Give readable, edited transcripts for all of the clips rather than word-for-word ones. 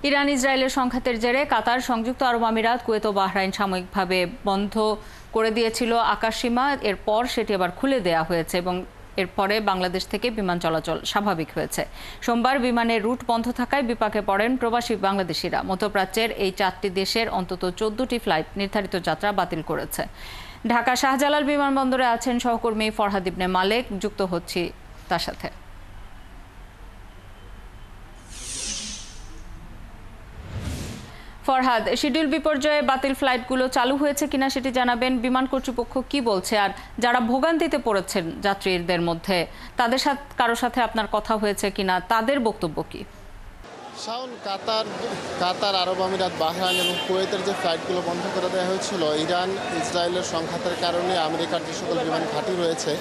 Iran ইসরায়েলের সংঘাতের জেরে কাতার, সংযুক্ত আরব আমিরাত, কুয়েত ও বাহরাইন সাময়িকভাবে বন্ধ করে দিয়েছিল আকাশসীমা। এরপর সেটি আবার খুলে দেওয়া হয়েছে এবং এরপরে বাংলাদেশ থেকে বিমান চলাচল স্বাভাবিক হয়েছে। সোমবার বিমানের রুট বন্ধ থাকায় বিপাকে পড়েন প্রবাসী বাংলাদেশিরা। মধ্যপ্রাচ্যের এই 4টি দেশের অন্তত 14টি ফ্লাইট নির্ধারিত যাত্রা বাতিল করেছে। ঢাকা শাহজালাল বিমানবন্দরে আছেন সহকর্মী ফরহাদ ইবনে মালেক, যুক্ত হচ্ছি তার সাথে। ফরহাদ, শিডিউল বিপর্যয়ে বাতিল ফ্লাইটগুলো চালু হয়েছে কিনা সেটি জানাবেন। বিমান কর্তৃপক্ষ কি বলছে, আর যারা ভোগান্তিতে পড়েছেন যাত্রীদের মধ্যে তাদের সাথে কারোর সাথে আপনার কথা হয়েছে কিনা, তাদের বক্তব্য কি? শাওন, কাতার, আরব আমিরাত, বাহরাইন এবং কুয়েতের যে ফ্লাইটগুলো বন্ধ করে দেওয়া হয়েছিল ইরান ইসরায়েলের সংঘাতের কারণে, আমেরিকার যে সকল বিমান ঘাঁটি রয়েছে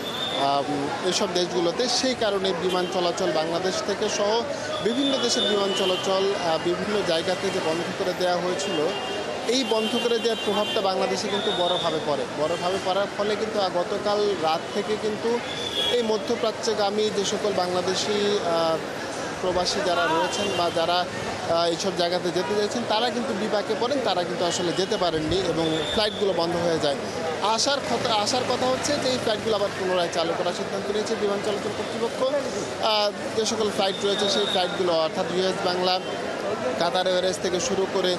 এসব দেশগুলোতে, সেই কারণে বিমান চলাচল বাংলাদেশ থেকে সহ বিভিন্ন দেশের বিমান চলাচল বিভিন্ন জায়গাতে যে বন্ধ করে দেওয়া হয়েছিল, এই বন্ধ করে দেওয়ার প্রভাবটা বাংলাদেশে কিন্তু বড়ভাবে পড়ার ফলে কিন্তু গতকাল রাত থেকে কিন্তু এই মধ্যপ্রাচ্যগামী যে সকল বাংলাদেশি প্রবাসী যারা রয়েছেন বা যারা এইসব জায়গাতে যেতে চাইছেন, তারা কিন্তু বিপাকে পড়েন, তারা কিন্তু আসলে যেতে পারেননি এবং ফ্লাইটগুলো বন্ধ হয়ে যায়। আসার কথা হচ্ছে যে এই ফ্লাইটগুলো আবার পুনরায় চালু করার সিদ্ধান্ত নিয়েছে বিমান চলাচল কর্তৃপক্ষ। যে সকল ফ্লাইট রয়েছে সেই ফ্লাইটগুলো অর্থাৎ ইউএস বাংলা, কাতার এয়ারওয়েজ থেকে শুরু করে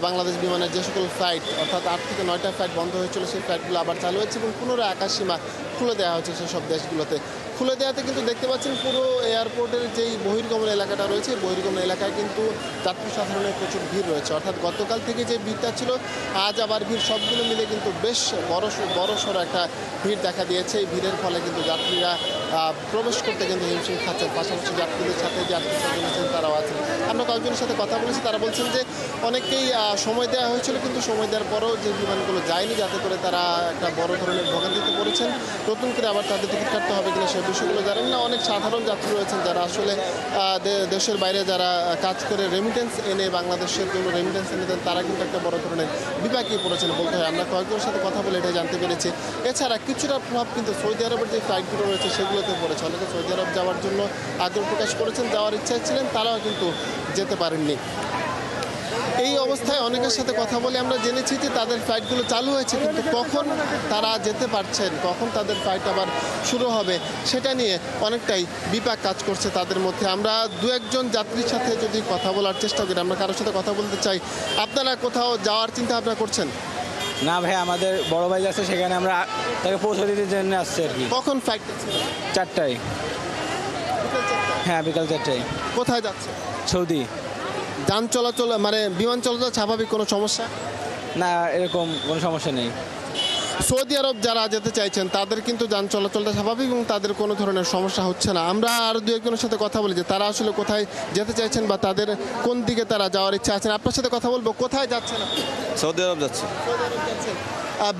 বাংলাদেশ বিমানের যে সকল ফ্লাইট অর্থাৎ 8 থেকে 9টা ফ্লাইট বন্ধ হয়েছিল, সেই ফ্লাইটগুলো আবার চালু হয়েছে এবং পুনরায় আকাশসীমা খুলে দেওয়া হচ্ছে সেসব দেশগুলোতে। খুলে দেওয়াতে কিন্তু দেখতে পাচ্ছেন পুরো এয়ারপোর্টের যেই বহির্গমন এলাকাটা রয়েছে, বহির্গমন এলাকায় কিন্তু যাত্রী সাধারণের প্রচুর ভিড় রয়েছে। অর্থাৎ গতকাল থেকে যে ভিড়টা ছিল, আজ আবার ভিড়, সবগুলো মিলে কিন্তু বেশ বড়সড় একটা ভিড় দেখা দিয়েছে। এই ভিড়ের ফলে কিন্তু যাত্রীরা প্রবেশ করতে কিন্তু হিমশিম খাচ্ছেন। পাশাপাশি যাত্রীদের সাথে যে আত্মীয়স্বজন আছেন তারাও আছেন। আমরা কয়েকজনের সাথে কথা বলেছি, তারা বলছেন যে অনেককেই সময় দেওয়া হয়েছিল, কিন্তু সময় দেওয়ার পরেও যে বিমানগুলো যায়নি, যাতে করে তারা একটা বড় ধরনের ভোগান্তিতে পড়েছেন। নতুন করে আবার তাদের টিকিট কাটতে হবে কিনা সেই বিষয়গুলো জানেন না। অনেক সাধারণ যাত্রী রয়েছেন যারা আসলে দেশের বাইরে যারা কাজ করে রেমিটেন্স এনে বাংলাদেশের জন্য রেমিটেন্স এনে দেন, তারা কিন্তু একটা বড় ধরনের বিপাকে পড়েছেন বলতে হয়। আমরা কয়েকজনের সাথে কথা বলে এটা জানতে পেরেছি। এছাড়া কিছুটা প্রভাব কিন্তু সৌদি আরবের যে ফ্লাইটগুলো রয়েছে সেগুলোতে পড়েছে। অনেকে সৌদি আরব যাওয়ার জন্য আগ্রহ প্রকাশ করেছেন, যাওয়ার ইচ্ছা ছিলেন, তারাও কিন্তু যেতে পারেননি। এই অবস্থায় অনেকের সাথে কথা বলে আমরা জেনেছি যে তাদের ফ্লাইটগুলো চালু হয়েছে, কিন্তু কখন তারা যেতে পারছেন, কখন তাদের ফ্লাইট আবার শুরু হবে, সেটা নিয়ে অনেকটাই বিপাক কাজ করছে তাদের মধ্যে। আমরা দু একজন যাত্রীর সাথে যদি কথা বলার চেষ্টা করি, আমরা কারোর সাথে কথা বলতে চাই। আপনারা কোথাও যাওয়ার চিন্তা ভাবনা করছেন? না ভাই, আমাদের বড় ভাই যাচ্ছে, সেখানে আমরা তাকে পৌঁছে দিতে জন্য আসছি আর কি। কখন ফ্লাইট ছিল? 4টায়। হ্যাঁ, বিকাল 4টায়। কোথায় যাচ্ছে? সৌদি। যান চলাচল মানে বিমান চলাচল স্বাভাবিক, কোনো সমস্যা? না, এরকম কোনো সমস্যা নেই। সৌদি আরব যারা যেতে চাইছেন তাদের কিন্তু যান চলাচলটা স্বাভাবিক এবং তাদের কোনো ধরনের সমস্যা হচ্ছে না। আমরা আর দু একজনের সাথে কথা বলি যে তারা আসলে কোথায় যেতে চাইছেন বা তাদের কোন দিকে তারা যাওয়ার ইচ্ছা আছেন। আপনার সাথে কথা বলবো। কোথায় যাচ্ছেন? সৌদি আরব যাচ্ছে।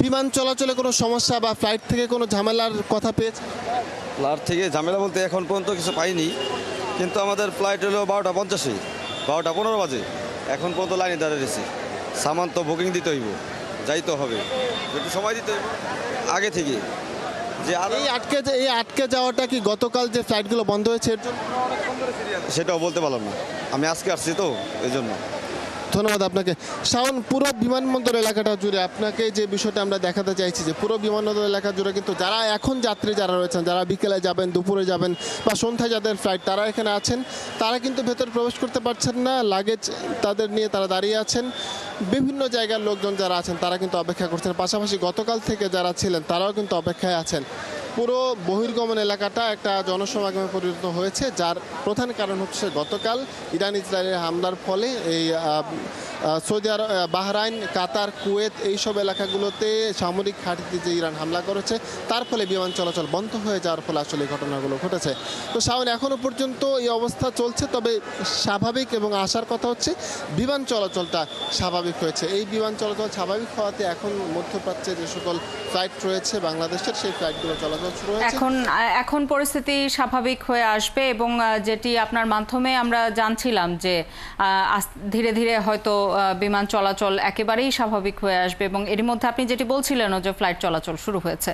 বিমান চলাচলে কোনো সমস্যা বা ফ্লাইট থেকে কোনো ঝামেলার কথা পেয়েছেন? ফ্লাইট থেকে ঝামেলা বলতে এখন পর্যন্ত কিছু পাইনি, কিন্তু আমাদের ফ্লাইট হলো 12:50, 12:15 বাজে। এখন পর্যন্ত লাইনে দাঁড়িয়ে রয়েছে। সামান তো বুকিং দিতে হইব, যাইতে হবে, একটু সময় দিতে হইব আগে থেকে। যে এই আটকে যাওয়াটা কি গতকাল যে ফ্লাইটগুলো বন্ধ হয়েছে এর জন্য? সেটাও বলতে পারলাম না, আমি আজকে আসছি তো এই জন্য। ধন্যবাদ আপনাকে। শাওন, পুরো বিমানবন্দর এলাকাটা জুড়ে আপনাকে যে বিষয়টা আমরা দেখাতে চাইছি যে পুরো বিমানবন্দর এলাকা জুড়ে কিন্তু যারা এখন যাত্রী যারা রয়েছেন, যারা বিকেলে যাবেন, দুপুরে যাবেন বা সন্ধ্যায় যাদের ফ্লাইট, তারা এখানে আছেন, তারা কিন্তু ভেতরে প্রবেশ করতে পারছেন না। লাগেজ তাদের নিয়ে তারা দাঁড়িয়ে আছেন। বিভিন্ন জায়গার লোকজন যারা আছেন তারা কিন্তু অপেক্ষা করছেন। পাশাপাশি গতকাল থেকে যারা ছিলেন তারাও কিন্তু অপেক্ষায় আছেন। পুরো বহির্গমন এলাকাটা একটা জনসমাগমে পরিণত হয়েছে, যার প্রধান কারণ হচ্ছে গতকাল ইরান ইসরায়েলের হামলার ফলে এই সৌদি আরব, বাহরাইন, কাতার, কুয়েত এইসব এলাকাগুলোতে সামরিক ঘাঁটিতে যে ইরান হামলা করেছে, তার ফলে বিমান চলাচল বন্ধ হয়ে যাওয়ার ফলে আসলে এই ঘটনাগুলো ঘটেছে। তো শাওন, এখনও পর্যন্ত এই অবস্থা চলছে, তবে স্বাভাবিক এবং আশার কথা হচ্ছে বিমান চলাচলটা স্বাভাবিক হয়েছে। এই বিমান চলাচল স্বাভাবিক হওয়াতে এখন মধ্যপ্রাচ্যে যে সকল ফ্লাইট রয়েছে বাংলাদেশের, সেই ফ্লাইটগুলো চলাচল শুরু হয়েছে। এখন পরিস্থিতি স্বাভাবিক হয়ে আসবে এবং যেটি আপনার মাধ্যমে আমরা জানছিলাম যে ধীরে ধীরে হয়তো বিমান চলাচল একেবারেই স্বাভাবিক হয়ে আসবে এবং এর মধ্যে আপনি যেটি বলছিলেন যে ফ্লাইট চলাচল শুরু হয়েছে।